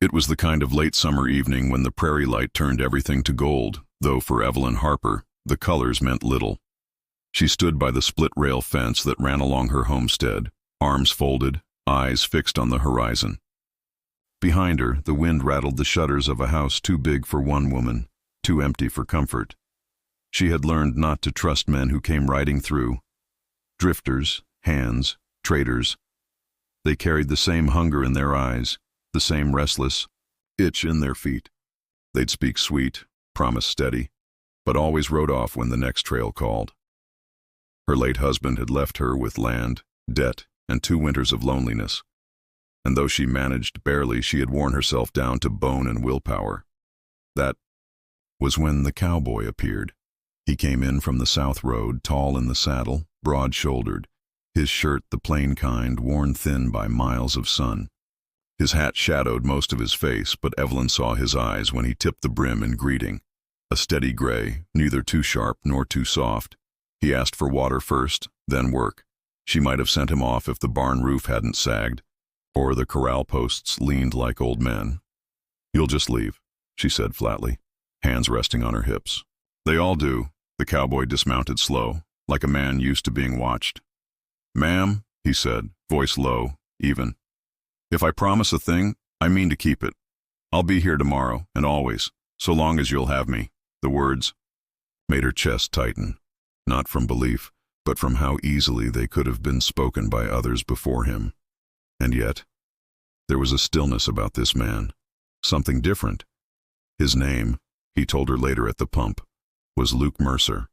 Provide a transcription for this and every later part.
It was the kind of late summer evening when the prairie light turned everything to gold, though for Evelyn Harper, the colors meant little. She stood by the split-rail fence that ran along her homestead, arms folded, eyes fixed on the horizon. Behind her, the wind rattled the shutters of a house too big for one woman, too empty for comfort. She had learned not to trust men who came riding through. Drifters, hands, traders. They carried the same hunger in their eyes, the same restless itch in their feet. They'd speak sweet, promise steady, but always rode off when the next trail called. Her late husband had left her with land, debt, and 2 winters of loneliness. And though she managed barely, she had worn herself down to bone and willpower. That was when the cowboy appeared. He came in from the south road, tall in the saddle, broad-shouldered, his shirt the plain kind, worn thin by miles of sun. His hat shadowed most of his face, but Evelyn saw his eyes when he tipped the brim in greeting. A steady gray, neither too sharp nor too soft. He asked for water first, then work. She might have sent him off if the barn roof hadn't sagged, or the corral posts leaned like old men. "You'll just leave," she said flatly, hands resting on her hips. "They all do." The cowboy dismounted slow, like a man used to being watched. "Ma'am," he said, voice low, even. "If I promise a thing, I mean to keep it. I'll be here tomorrow, and always, so long as you'll have me." The words made her chest tighten, not from belief, but from how easily they could have been spoken by others before him. And yet, there was a stillness about this man, something different. His name, he told her later at the pump, was Luke Mercer.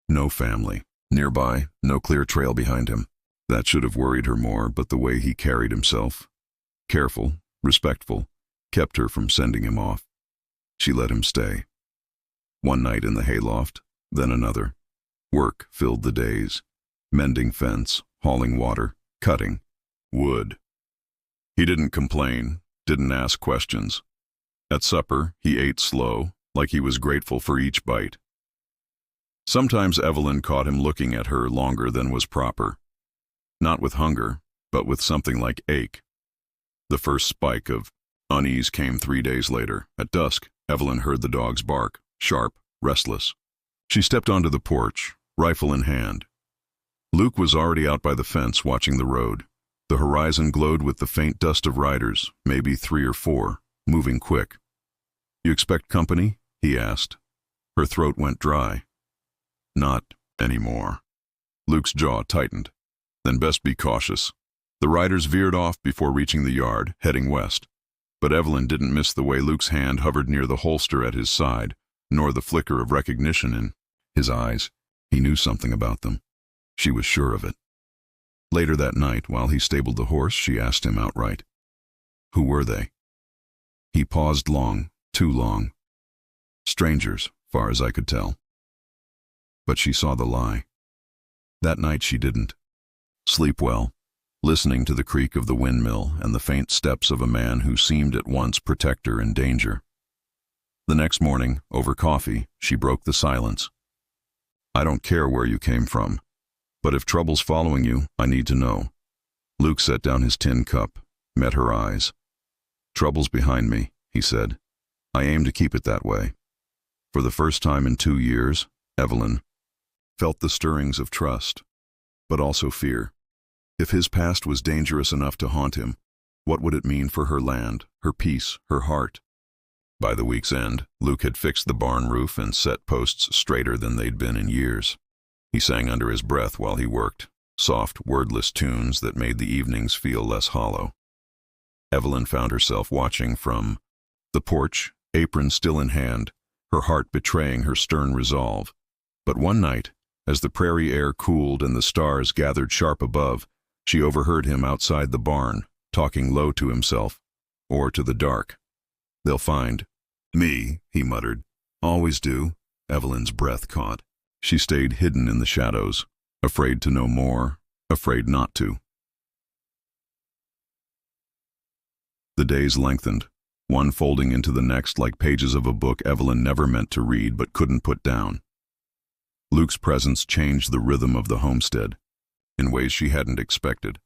No family nearby, no clear trail behind him. That should have worried her more, but the way he carried himself, careful, respectful, kept her from sending him off. She let him stay. One night in the hayloft, then another. Work filled the days, mending fence, hauling water, cutting wood. He didn't complain, didn't ask questions. At supper, he ate slow, like he was grateful for each bite. Sometimes Evelyn caught him looking at her longer than was proper. Not with hunger, but with something like ache. The first spike of unease came 3 days later. At dusk, Evelyn heard the dogs bark, sharp, restless. She stepped onto the porch, rifle in hand. Luke was already out by the fence watching the road. The horizon glowed with the faint dust of riders, maybe 3 or 4, moving quick. "You expect company?" he asked. Her throat went dry. "Not anymore." Luke's jaw tightened. "Then best be cautious." The riders veered off before reaching the yard, heading west. But Evelyn didn't miss the way Luke's hand hovered near the holster at his side, nor the flicker of recognition in his eyes. He knew something about them. She was sure of it. Later that night, while he stabled the horse, she asked him outright, "Who were they?" He paused long, too long. "Strangers, far as I could tell." But she saw the lie. That night she didn't sleep well, listening to the creak of the windmill and the faint steps of a man who seemed at once protector and danger. The next morning, over coffee, she broke the silence. "I don't care where you came from, but if trouble's following you, I need to know." Luke set down his tin cup, met her eyes. "Trouble's behind me," he said. "I aim to keep it that way." For the first time in 2 years, Evelyn felt the stirrings of trust, but also fear. If his past was dangerous enough to haunt him, what would it mean for her land, her peace, her heart? By the week's end, Luke had fixed the barn roof and set posts straighter than they'd been in years. He sang under his breath while he worked, soft, wordless tunes that made the evenings feel less hollow. Evelyn found herself watching from the porch, apron still in hand, her heart betraying her stern resolve. But one night, as the prairie air cooled and the stars gathered sharp above, she overheard him outside the barn, talking low to himself, or to the dark. "They'll find me," he muttered. "Always do." Evelyn's breath caught. She stayed hidden in the shadows, afraid to know more, afraid not to. The days lengthened, one folding into the next like pages of a book Evelyn never meant to read but couldn't put down. Luke's presence changed the rhythm of the homestead, in ways she hadn't expected.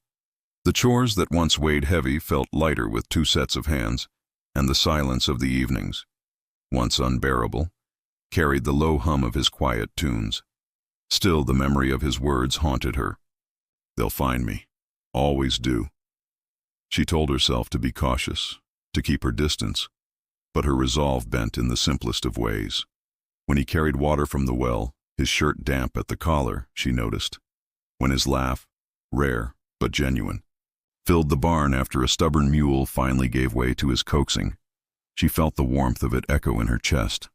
The chores that once weighed heavy felt lighter with 2 sets of hands, and the silence of the evenings, once unbearable, carried the low hum of his quiet tunes. Still, the memory of his words haunted her. They'll find me. Always do. She told herself to be cautious, to keep her distance, but her resolve bent in the simplest of ways. When he carried water from the well, his shirt damp at the collar, she noticed. When his laugh, rare but genuine, filled the barn after a stubborn mule finally gave way to his coaxing, she felt the warmth of it echo in her chest.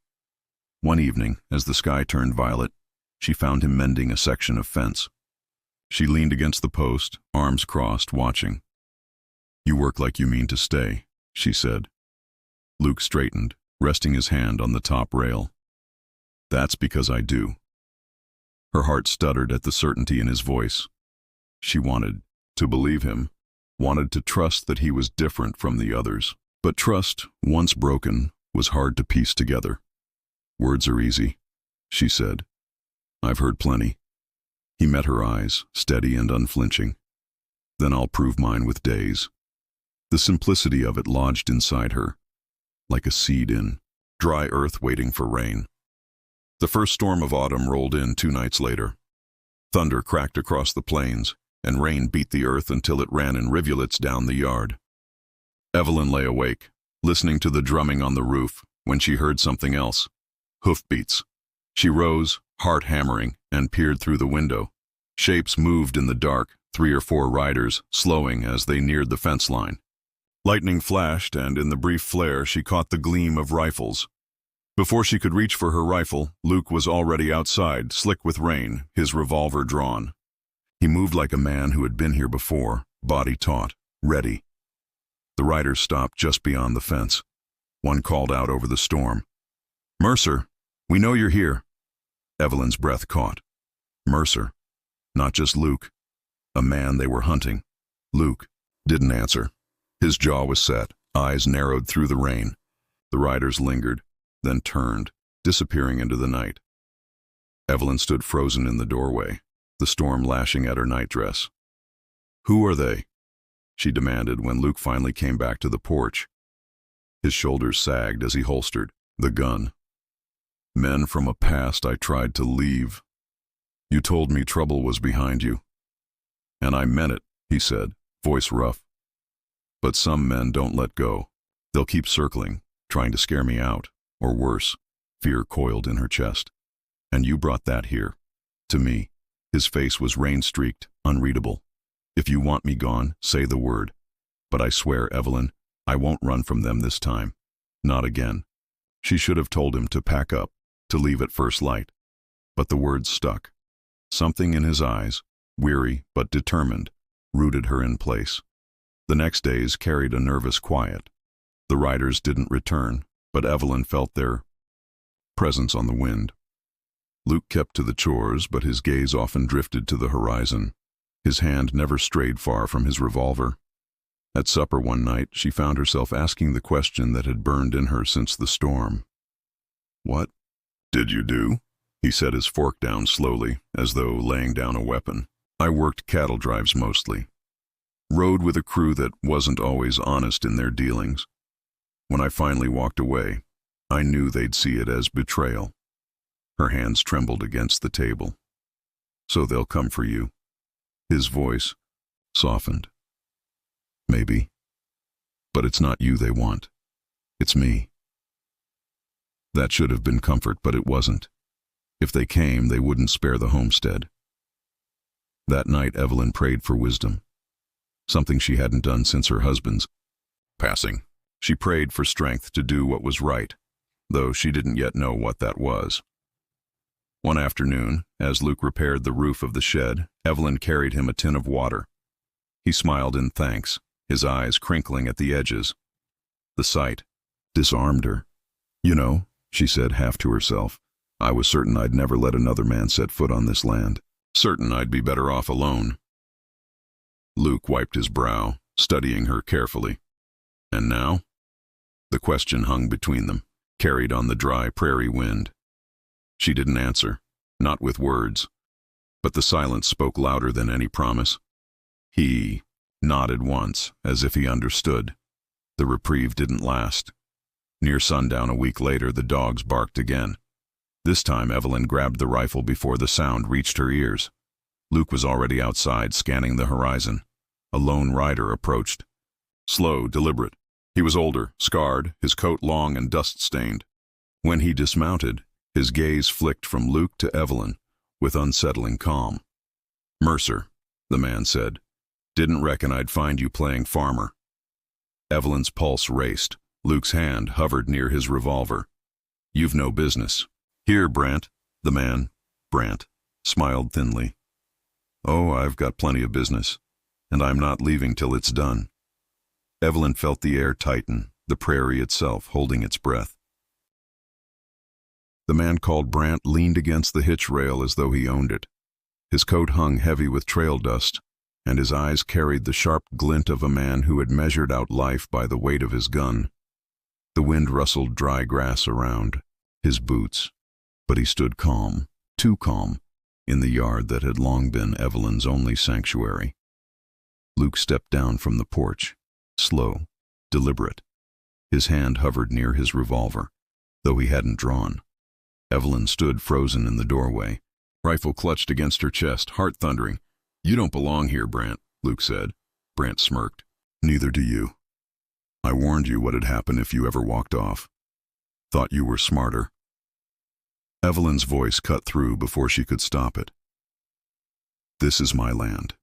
One evening, as the sky turned violet, she found him mending a section of fence. She leaned against the post, arms crossed, watching. "You work like you mean to stay," she said. Luke straightened, resting his hand on the top rail. "That's because I do." Her heart stuttered at the certainty in his voice. She wanted to believe him, wanted to trust that he was different from the others. But trust, once broken, was hard to piece together. "Words are easy," she said. "I've heard plenty." He met her eyes, steady and unflinching. "Then I'll prove mine with days." The simplicity of it lodged inside her, like a seed in dry earth waiting for rain. The first storm of autumn rolled in 2 nights later. Thunder cracked across the plains, and rain beat the earth until it ran in rivulets down the yard. Evelyn lay awake, listening to the drumming on the roof, when she heard something else. Hoofbeats. She rose, heart hammering, and peered through the window. Shapes moved in the dark, 3 or 4 riders, slowing as they neared the fence line. Lightning flashed, and in the brief flare she caught the gleam of rifles. Before she could reach for her rifle, Luke was already outside, slick with rain, his revolver drawn. He moved like a man who had been here before, body taut, ready. The riders stopped just beyond the fence. One called out over the storm, "Mercer, we know you're here." Evelyn's breath caught. Mercer. Not just Luke. A man they were hunting. Luke didn't answer. His jaw was set, eyes narrowed through the rain. The riders lingered, then turned, disappearing into the night. Evelyn stood frozen in the doorway, the storm lashing at her nightdress. "Who are they?" she demanded when Luke finally came back to the porch. His shoulders sagged as he holstered the gun. "Men from a past I tried to leave. You told me trouble was behind you." "And I meant it," he said, voice rough. "But some men don't let go. They'll keep circling, trying to scare me out, or worse." Fear coiled in her chest. "And you brought that here. To me." His face was rain-streaked, unreadable. "If you want me gone, say the word. But I swear, Evelyn, I won't run from them this time. Not again." She should have told him to pack up, to leave at first light. But the words stuck. Something in his eyes, weary but determined, rooted her in place. The next days carried a nervous quiet. The riders didn't return, but Evelyn felt their presence on the wind. Luke kept to the chores, but his gaze often drifted to the horizon. His hand never strayed far from his revolver. At supper one night, she found herself asking the question that had burned in her since the storm. "What did you do?" He set his fork down slowly, as though laying down a weapon. "I worked cattle drives mostly. Rode with a crew that wasn't always honest in their dealings. When I finally walked away, I knew they'd see it as betrayal." Her hands trembled against the table. "So they'll come for you." His voice softened. "Maybe. But it's not you they want. It's me." That should have been comfort, but it wasn't. If they came, they wouldn't spare the homestead. That night, Evelyn prayed for wisdom. Something she hadn't done since her husband's passing. She prayed for strength to do what was right, though she didn't yet know what that was. One afternoon, as Luke repaired the roof of the shed, Evelyn carried him a tin of water. He smiled in thanks, his eyes crinkling at the edges. The sight disarmed her. "You know," she said half to herself, "I was certain I'd never let another man set foot on this land. Certain I'd be better off alone." Luke wiped his brow, studying her carefully. "And now?" The question hung between them, carried on the dry prairie wind. She didn't answer, not with words, but the silence spoke louder than any promise. He nodded once, as if he understood. The reprieve didn't last. Near sundown a week later, the dogs barked again. This time, Evelyn grabbed the rifle before the sound reached her ears. Luke was already outside, scanning the horizon. A lone rider approached. Slow, deliberate. He was older, scarred, his coat long and dust-stained. When he dismounted, his gaze flicked from Luke to Evelyn, with unsettling calm. "Mercer," the man said. "Didn't reckon I'd find you playing farmer." Evelyn's pulse raced. Luke's hand hovered near his revolver. "You've no business." "Here, Brant," the man, Brant, smiled thinly. "Oh, I've got plenty of business, and I'm not leaving till it's done." Evelyn felt the air tighten, the prairie itself holding its breath. The man called Brant leaned against the hitch rail as though he owned it. His coat hung heavy with trail dust, and his eyes carried the sharp glint of a man who had measured out life by the weight of his gun. The wind rustled dry grass around his boots, but he stood calm, too calm, in the yard that had long been Evelyn's only sanctuary. Luke stepped down from the porch, slow, deliberate. His hand hovered near his revolver, though he hadn't drawn. Evelyn stood frozen in the doorway, rifle clutched against her chest, heart thundering. "You don't belong here, Brant," Luke said. Brant smirked. "Neither do you. I warned you what had happened if you ever walked off. Thought you were smarter." Evelyn's voice cut through before she could stop it. "This is my land.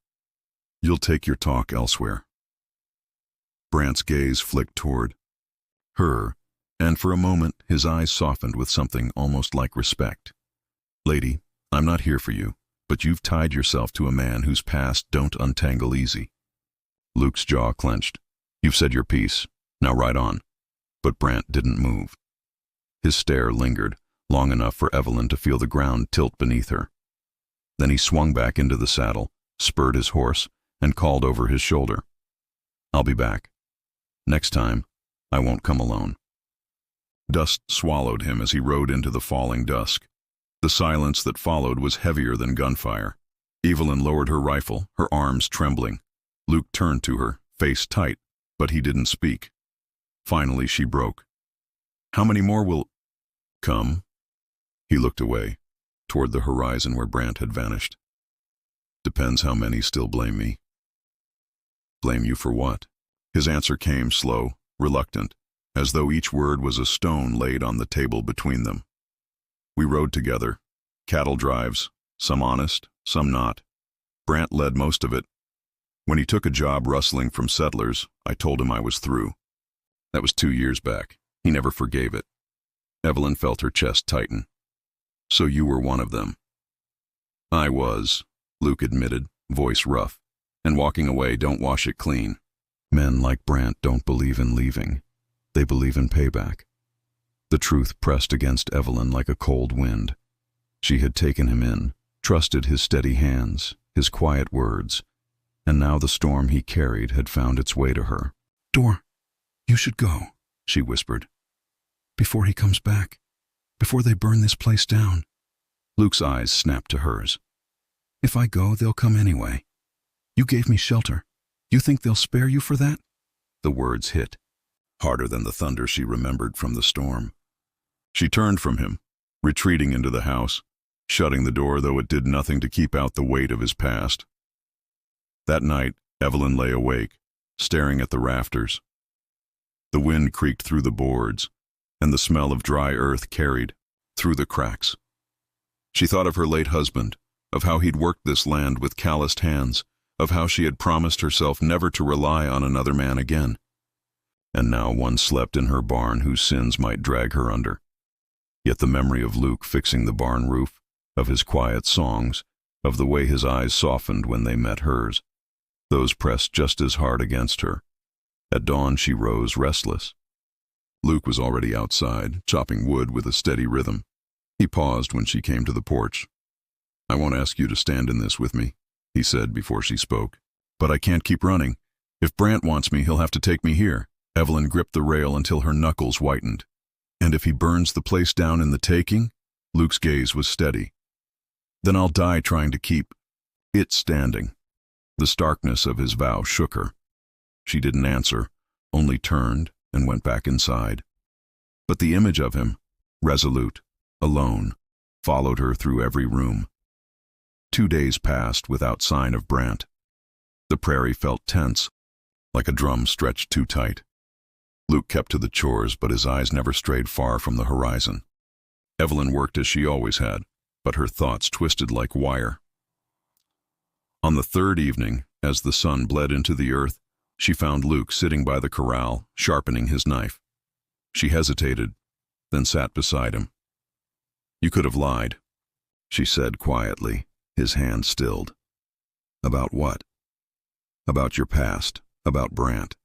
You'll take your talk elsewhere." Brant's gaze flicked toward her, and for a moment his eyes softened with something almost like respect. "Lady, I'm not here for you, but you've tied yourself to a man whose past don't untangle easy." Luke's jaw clenched. "You've said your piece. Now ride on." But Brant didn't move. His stare lingered, long enough for Evelyn to feel the ground tilt beneath her. Then he swung back into the saddle, spurred his horse, and called over his shoulder. "I'll be back. Next time, I won't come alone." Dust swallowed him as he rode into the falling dusk. The silence that followed was heavier than gunfire. Evelyn lowered her rifle, her arms trembling. Luke turned to her, face tight, but he didn't speak. Finally she broke. "How many more will come?" He looked away, toward the horizon where Brant had vanished. "Depends how many still blame me." "Blame you for what?" His answer came slow, reluctant, as though each word was a stone laid on the table between them. "We rode together. Cattle drives, some honest, some not. Brant led most of it. When he took a job rustling from settlers, I told him I was through. That was 2 years back. He never forgave it." Evelyn felt her chest tighten. "So you were one of them." "I was," Luke admitted, voice rough. "And walking away don't wash it clean. Men like Brant don't believe in leaving. They believe in payback." The truth pressed against Evelyn like a cold wind. She had taken him in, trusted his steady hands, his quiet words, and now the storm he carried had found its way to her. "Dor, you should go," she whispered. "Before he comes back. Before they burn this place down." Luke's eyes snapped to hers. "If I go, they'll come anyway. You gave me shelter. You think they'll spare you for that?" The words hit, harder than the thunder she remembered from the storm. She turned from him, retreating into the house, shutting the door, though it did nothing to keep out the weight of his past. That night, Evelyn lay awake, staring at the rafters. The wind creaked through the boards, and the smell of dry earth carried through the cracks. She thought of her late husband, of how he'd worked this land with calloused hands, of how she had promised herself never to rely on another man again. And now one slept in her barn whose sins might drag her under. Yet the memory of Luke fixing the barn roof, of his quiet songs, of the way his eyes softened when they met hers, those pressed just as hard against her. At dawn she rose restless. Luke was already outside, chopping wood with a steady rhythm. He paused when she came to the porch. "I won't ask you to stand in this with me," he said before she spoke. "But I can't keep running. If Brant wants me, he'll have to take me here." Evelyn gripped the rail until her knuckles whitened. "And if he burns the place down in the taking?" Luke's gaze was steady. "Then I'll die trying to keep it standing." The starkness of his vow shook her. She didn't answer, only turned and went back inside. But the image of him, resolute, alone, followed her through every room. 2 days passed without sign of Brant. The prairie felt tense, like a drum stretched too tight. Luke kept to the chores, but his eyes never strayed far from the horizon. Evelyn worked as she always had, but her thoughts twisted like wire. On the 3rd evening, as the sun bled into the earth, she found Luke sitting by the corral, sharpening his knife. She hesitated, then sat beside him. "You could have lied," she said quietly, his hand stilled. "About what?" "About your past, about Brant.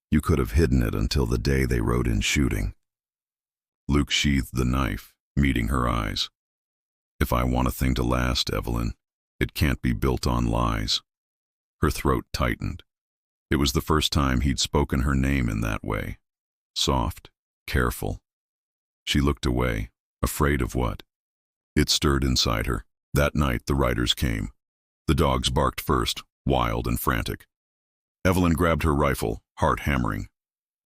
You could have hidden it until the day they rode in shooting." Luke sheathed the knife, meeting her eyes. "If I want a thing to last, Evelyn, it can't be built on lies." Her throat tightened. It was the first time he'd spoken her name in that way. Soft, careful. She looked away, afraid of what? It stirred inside her. That night the riders came. The dogs barked first, wild and frantic. Evelyn grabbed her rifle, heart hammering.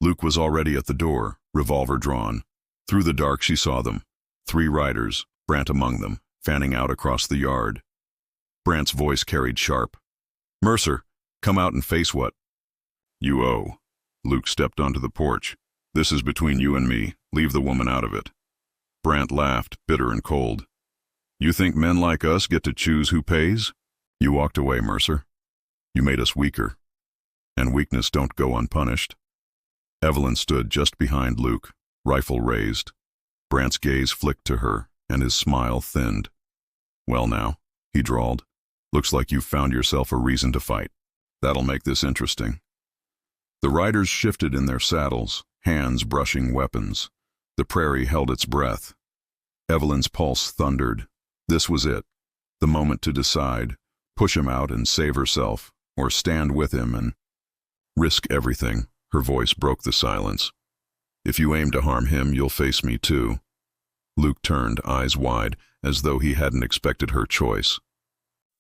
Luke was already at the door, revolver drawn. Through the dark she saw them. 3 riders, Brant among them, fanning out across the yard. Brant's voice carried sharp. "Mercer, come out and face what you owe." Luke stepped onto the porch. "This is between you and me. Leave the woman out of it." Brant laughed, bitter and cold. "You think men like us get to choose who pays? You walked away, Mercer. You made us weaker. And weakness don't go unpunished." Evelyn stood just behind Luke, rifle raised. Brant's gaze flicked to her, and his smile thinned. "Well now," he drawled, "looks like you've found yourself a reason to fight. That'll make this interesting." The riders shifted in their saddles, hands brushing weapons. The prairie held its breath. Evelyn's pulse thundered. This was it, the moment to decide, push him out and save herself, or stand with him and risk everything. Her voice broke the silence. "If you aim to harm him, you'll face me too." Luke turned, eyes wide, as though he hadn't expected her choice.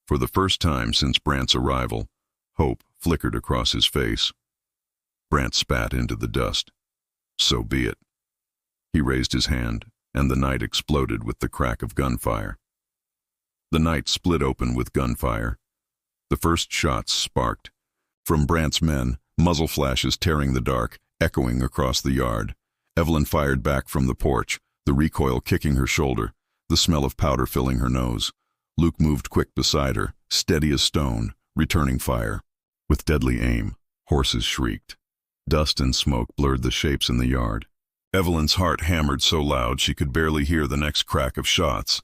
For the first time since Brant's arrival, hope flickered across his face. Brant spat into the dust. "So be it." He raised his hand, and the night exploded with the crack of gunfire. The night split open with gunfire. The first shots sparked. From Brant's men, muzzle flashes tearing the dark, echoing across the yard. Evelyn fired back from the porch, the recoil kicking her shoulder, the smell of powder filling her nose. Luke moved quick beside her, steady as stone, returning fire. With deadly aim, horses shrieked. Dust and smoke blurred the shapes in the yard. Evelyn's heart hammered so loud she could barely hear the next crack of shots,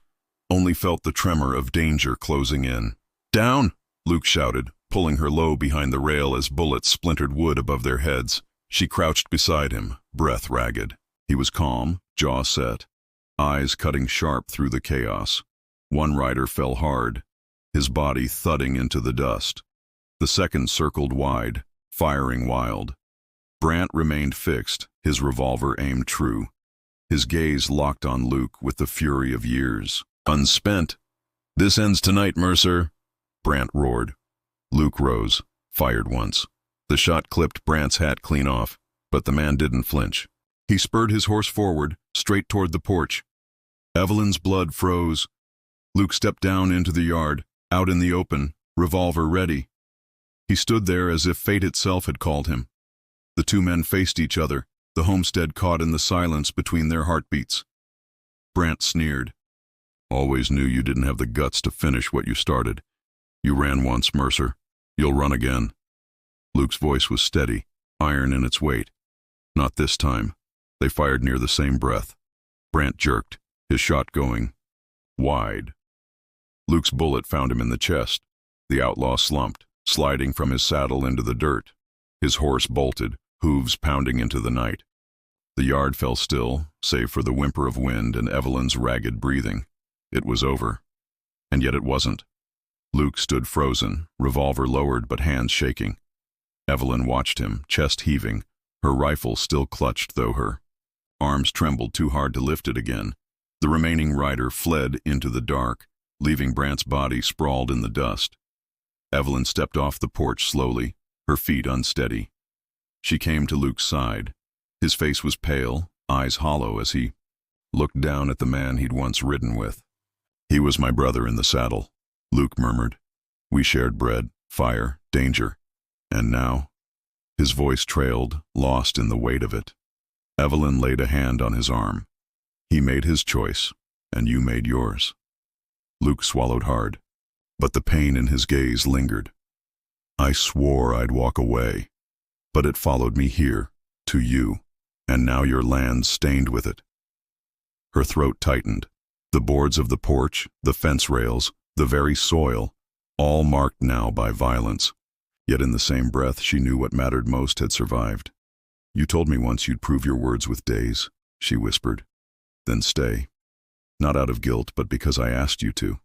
only felt the tremor of danger closing in. "Down!" Luke shouted, pulling her low behind the rail as bullets splintered wood above their heads. She crouched beside him, breath ragged. He was calm, jaw set, eyes cutting sharp through the chaos. One rider fell hard, his body thudding into the dust. The second circled wide, firing wild. Brant remained fixed, his revolver aimed true. His gaze locked on Luke with the fury of years. "Unspent. This ends tonight, Mercer," Brant roared. Luke rose, fired once. The shot clipped Brant's hat clean off, but the man didn't flinch. He spurred his horse forward, straight toward the porch. Evelyn's blood froze. Luke stepped down into the yard, out in the open, revolver ready. He stood there as if fate itself had called him. The 2 men faced each other, the homestead caught in the silence between their heartbeats. Brant sneered. "Always knew you didn't have the guts to finish what you started. You ran once, Mercer. You'll run again." Luke's voice was steady, iron in its weight. "Not this time." They fired near the same breath. Brant jerked, his shot going wide. Luke's bullet found him in the chest. The outlaw slumped, sliding from his saddle into the dirt. His horse bolted, hooves pounding into the night. The yard fell still, save for the whimper of wind and Evelyn's ragged breathing. It was over. And yet it wasn't. Luke stood frozen, revolver lowered but hands shaking. Evelyn watched him, chest heaving, her rifle still clutched though her arms trembled too hard to lift it again. The remaining rider fled into the dark, leaving Brant's body sprawled in the dust. Evelyn stepped off the porch slowly, her feet unsteady. She came to Luke's side. His face was pale, eyes hollow as he looked down at the man he'd once ridden with. "He was my brother in the saddle," Luke murmured. "We shared bread, fire, danger. And now—" His voice trailed, lost in the weight of it. Evelyn laid a hand on his arm. "He made his choice, and you made yours." Luke swallowed hard, but the pain in his gaze lingered. "I swore I'd walk away, but it followed me here, to you, and now your land's stained with it." Her throat tightened. The boards of the porch, the fence rails, the very soil, all marked now by violence. Yet in the same breath she knew what mattered most had survived. "You told me once you'd prove your words with days," she whispered. "Then stay. Not out of guilt, but because I asked you to."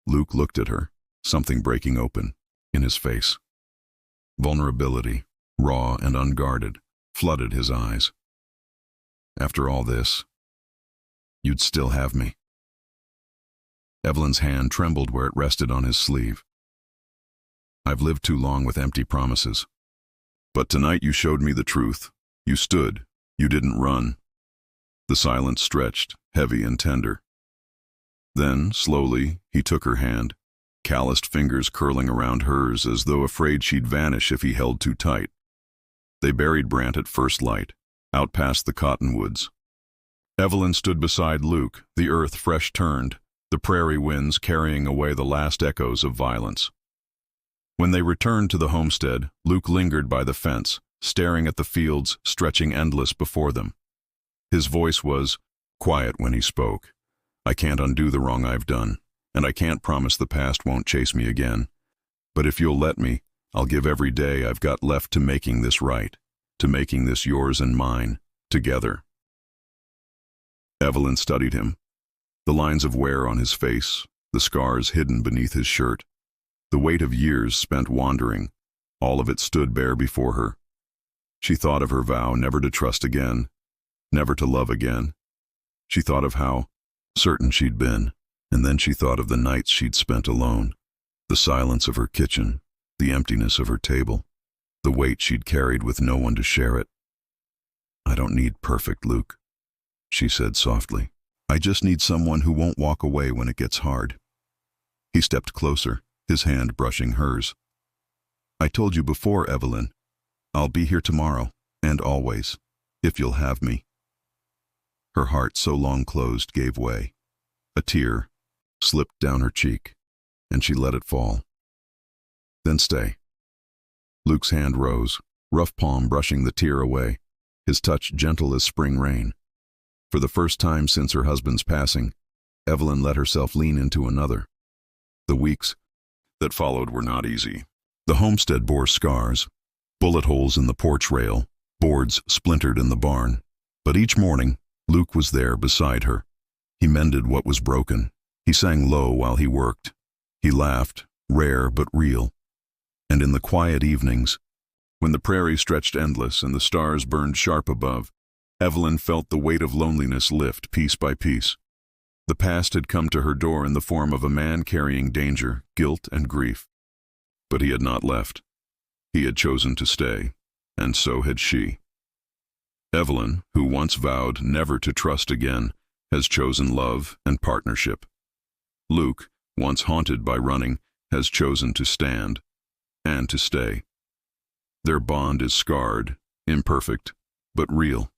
Luke looked at her, something breaking open in his face. Vulnerability, raw and unguarded, flooded his eyes. "After all this, you'd still have me." Evelyn's hand trembled where it rested on his sleeve. "I've lived too long with empty promises. But tonight you showed me the truth. You stood. You didn't run." The silence stretched, heavy and tender. Then, slowly, he took her hand, calloused fingers curling around hers as though afraid she'd vanish if he held too tight. They buried Brant at first light, out past the cottonwoods. Evelyn stood beside Luke, the earth fresh turned, the prairie winds carrying away the last echoes of violence. When they returned to the homestead, Luke lingered by the fence, staring at the fields stretching endless before them. His voice was quiet when he spoke. "I can't undo the wrong I've done, and I can't promise the past won't chase me again. But if you'll let me, I'll give every day I've got left to making this right, to making this yours and mine, together." Evelyn studied him. The lines of wear on his face, the scars hidden beneath his shirt, the weight of years spent wandering, all of it stood bare before her. She thought of her vow never to trust again, never to love again. She thought of how certain she'd been, and then she thought of the nights she'd spent alone, the silence of her kitchen, the emptiness of her table, the weight she'd carried with no one to share it. "I don't need perfect, Luke," she said softly. "I just need someone who won't walk away when it gets hard." He stepped closer, his hand brushing hers. "I told you before, Evelyn. I'll be here tomorrow, and always, if you'll have me." Her heart, so long closed, gave way. A tear slipped down her cheek, and she let it fall. "Then stay." Luke's hand rose, rough palm brushing the tear away, his touch gentle as spring rain. For the first time since her husband's passing, Evelyn let herself lean into another. The weeks that followed were not easy. The homestead bore scars, bullet holes in the porch rail, boards splintered in the barn. But each morning, Luke was there beside her. He mended what was broken. He sang low while he worked. He laughed, rare but real. And in the quiet evenings, when the prairie stretched endless and the stars burned sharp above, Evelyn felt the weight of loneliness lift piece by piece. The past had come to her door in the form of a man carrying danger, guilt, and grief. But he had not left. He had chosen to stay, and so had she. Evelyn, who once vowed never to trust again, has chosen love and partnership. Luke, once haunted by running, has chosen to stand, and to stay. Their bond is scarred, imperfect, but real.